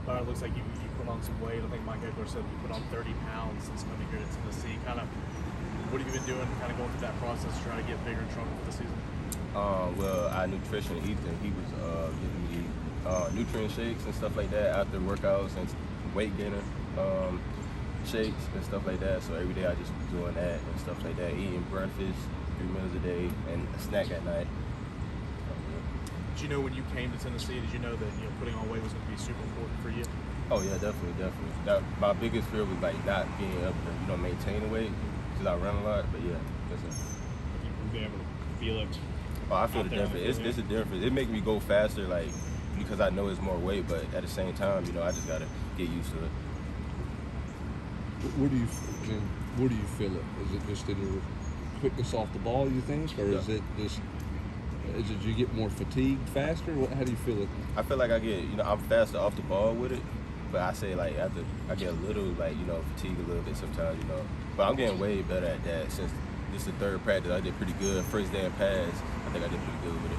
It looks like you put on some weight. I think Mike Edler said you put on 30 pounds since coming here to Tennessee. Kind of, what have you been doing, kind of going through that process, trying to get bigger and stronger for the season? Well, our nutrition, Ethan, he was giving me nutrient shakes and stuff like that after workouts and weight gainer shakes and stuff like that. So every day I just was doing that and stuff like that, eating breakfast 3 meals a day and a snack at night. Did you know when you came to Tennessee, did you know that putting on weight was going to be super important for you? Oh yeah, definitely. My biggest fear was like not being able to maintain the weight because I run a lot. But yeah, that's it. You've been able to feel it. Oh, I feel the difference. It's a difference. It makes me go faster, like because I know it's more weight, but at the same time, I just gotta get used to it. Where do you feel it? Is it just in your quickness off the ball, you think, or is it just? Is it you get more fatigued faster? How do you feel it? I feel like I get, I'm faster off the ball with it, but I say like after I get a little fatigued a little bit sometimes, But I'm getting way better at that since this is the third practice. I did pretty good. First day in pads, I think I did pretty good with it.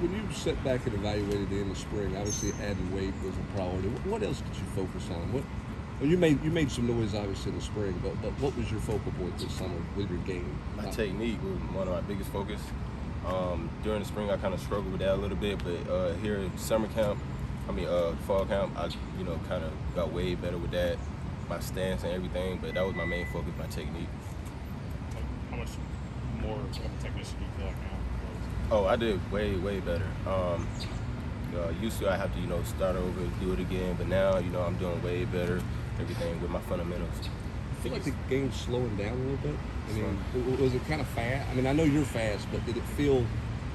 When you sat back and evaluated in the spring, obviously adding weight was a priority. What else did you focus on? Well, you made some noise obviously in the spring, but what was your focal point this summer with your game? My technique was one of my biggest focus. During the spring, I kind of struggled with that a little bit, but here in fall camp, I kind of got way better with that, my stance and everything. But that was my main focus, my technique. How much more of a technician do you feel like now? Oh, I did way better. Used to I have to start over, do it again, but now I'm doing way better. Everything with my fundamentals. I feel like the game's slowing down a little bit. I mean, was it kind of fast? I mean, I know you're fast, but did it feel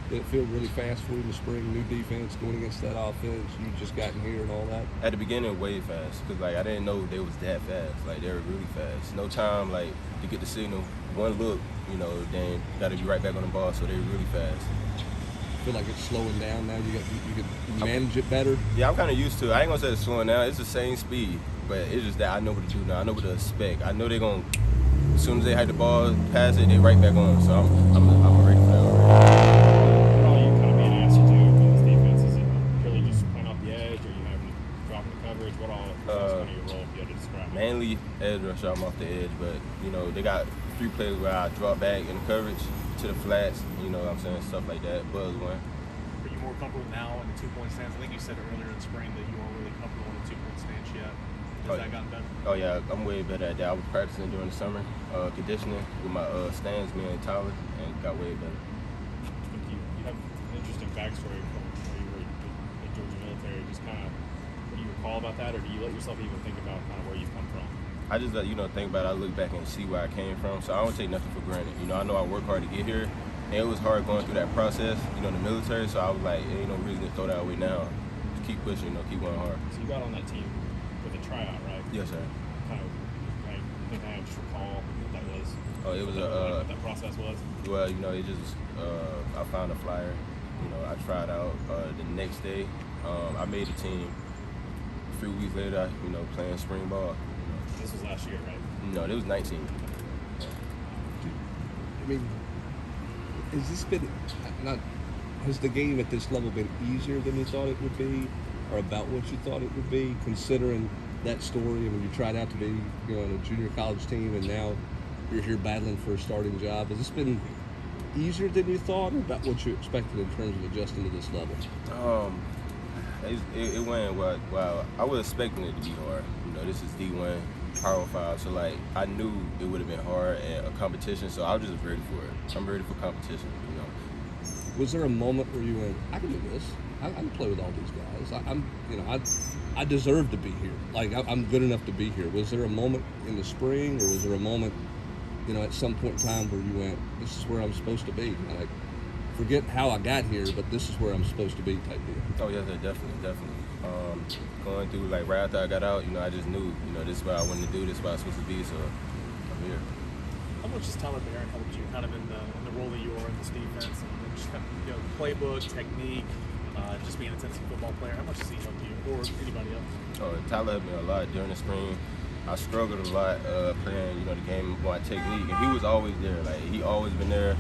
really fast for you in the spring? New defense, going against that offense, you just gotten here and all that? At the beginning, way fast, because I didn't know they was that fast. They were really fast. No time to get the signal. One look, then got to be right back on the ball. So they were really fast. Feel like it's slowing down now. You can manage it better. Yeah, I'm kind of used to it. I ain't gonna say it's slowing down. It's the same speed, but it's just that I know what to do now. I know what to expect. I know they're gonna. As soon as they hit the ball, pass it, they right back on. So I'm ready for that already. What all you kind of being asked to do in this defense? Is it purely just playing off the edge, or you having to drop in the coverage? What's kind of your role if you had to describe it? Mainly edge rush. I'm off the edge, but they got 3 plays where I drop back in the coverage to the flats. What I'm saying, stuff like that. Buzz one. Are you more comfortable now in the 2-point stance? I think you said earlier in spring that you weren't really comfortable in the 2-point stance yet. Has that gotten better? Oh yeah, I'm way better at that. I was practicing during the summer, conditioning with my stands, me and Tyler, and got way better. I think you have an interesting backstory from where you were in Georgia military. Just kind of, what do you recall about that, or do you let yourself even think about kind of where you've come from? I just think about it. I look back and see where I came from, so I don't take nothing for granted. I know I worked hard to get here, and it was hard going through that process, in the military. So I was like, there ain't no reason to throw that away now. Just keep pushing, keep going hard. So you got on that team with a tryout, right? Yes, sir. Kind of, I think I just recall what that was. Oh, it was what that process was. Well, it just I found a flyer. I tried out. The next day, I made the team. A few weeks later, playing spring ball. This was last year, right? No, it was 19. I mean, has the game at this level been easier than you thought it would be, or about what you thought it would be, considering that story? I mean, you tried out to be, on a junior college team, and now you're here battling for a starting job. Has this been easier than you thought, or about what you expected in terms of adjusting to this level? It went well. I was expecting it to be hard. This is D1, Power 5, so I knew it would have been hard and a competition. So I was just ready for it. I'm ready for competition. Was there a moment where you went, I can do this? I can play with all these guys. I deserve to be here. I'm good enough to be here. Was there a moment in the spring, or was there a moment, at some point in time where you went, this is where I'm supposed to be? Forget how I got here, but this is where I'm supposed to be type deal. Oh yeah, definitely. Going through right after I got out, I just knew, this is what I wanted to do, this is what I was supposed to be, so I'm here. How much has Tyler Barron helped you kind of in the role that you are in this defense, and just kind of, the playbook, technique, just being a Tennessee football player? How much has he helped you, or anybody else? Oh, Tyler helped me a lot during the spring. I struggled a lot playing, the game with my technique, and he was always there. He always been there.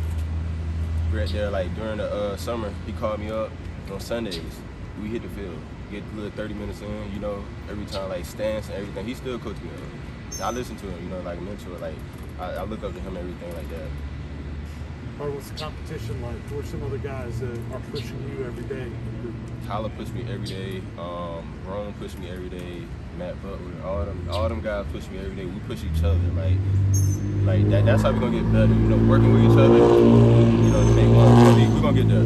Right there, during the summer, he called me up on Sundays, we hit the field, get a little 30 minutes in, you know, every time, like, stance and everything. He still coaches me. I listen to him, you know, like a mentor. Like, I look up to him, everything like that. Or what's the competition like? Who are some other guys that are pushing you every day? Tyler pushed me every day. Rome pushed me every day. Matt Butler, all them guys push me every day. We push each other, like that. That's how we're gonna get better. You know, working with each other. You know, to make one. We're gonna get there.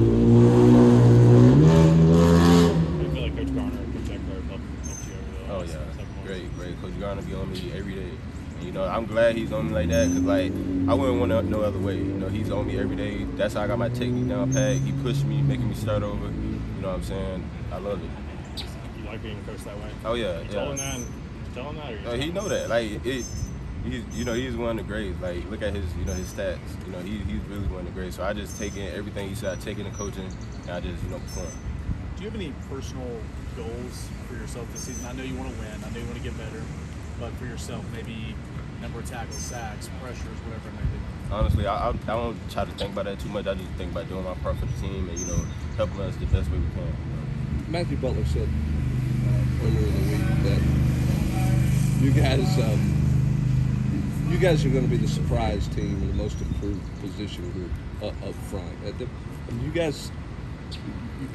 I feel like Coach Garner and Coach Eckler helped you over the Oh last yeah, several months. great. Coach Garner be on me every day. And, you know, I'm glad he's on me like that, because like I wouldn't want it no other way. You know, he's on me every day. That's how I got my technique down pat. He pushed me, making me start over. You know what I'm saying? I love it. You like being coached that way? Oh yeah, You yeah. told him that. Or you just He know that. Like he's one of the greats. Like, look at his his stats. You know, he's really one of the greats. So I just take in everything he said. I take in the coaching, and I just perform. Do you have any personal goals for yourself this season? I know you want to win. I know you want to get better. But for yourself, maybe number of tackles, sacks, pressures, whatever it may be. Honestly, I don't try to think about that too much. I just think about doing my part for the team and helping us the best way we can. Matthew Butler said earlier in the week that you guys are going to be the surprise team and the most improved position group up front. You guys,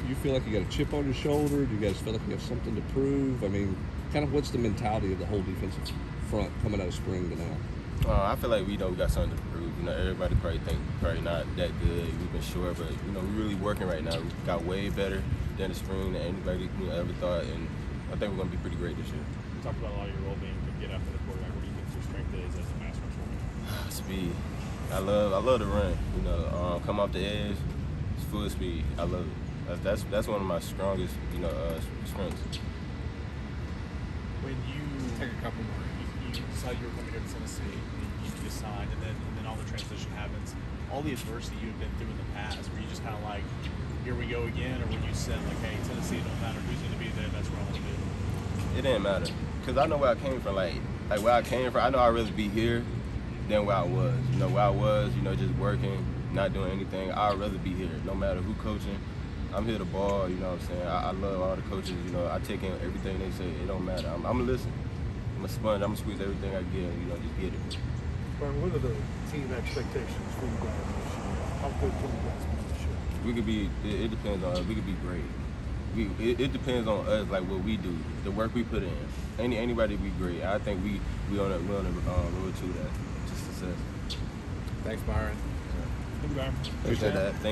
you feel like you got a chip on your shoulder? Do you guys feel like you have something to prove? I mean, kind of what's the mentality of the whole defensive front coming out of spring to now? I feel like we got something to prove. Everybody probably think we're not that good. We've been short, but we're really working right now. We got way better than the spring than anybody ever thought, and I think we're gonna be pretty great this year. You talked about a lot of your role being to get after the quarterback. What do you think your strength is as a pass rusher? Speed. I love the run. Come off the edge, it's full speed. I love it. That's one of my strongest strengths. When you take a couple more, you decided you were coming here to Tennessee, you just signed, and then all the transition happens. All the adversity you've been through in the past, were you just kind of like, here we go again, or when you said like, hey, Tennessee, don't matter who's going to be there, that's where I want to be? It didn't matter, because I know where I came from. Like where I came from, I know I'd rather be here than where I was. Where I was, just working, not doing anything. I'd rather be here, no matter who coaching. I'm here to ball, you know what I'm saying? I love all the coaches, I take in everything they say. It don't matter. I'm going to listen. I'm a sponge. I'm going to squeeze everything I get, just get it. Byron, what are the team expectations for you guys this year? How good can you guys be this year? We could be, it depends on us. We could be great. It depends on us, like what we do, the work we put in. Anybody be great. I think we on the road to that, to success. Thanks, Byron. Thank you, Byron. Appreciate that. Thank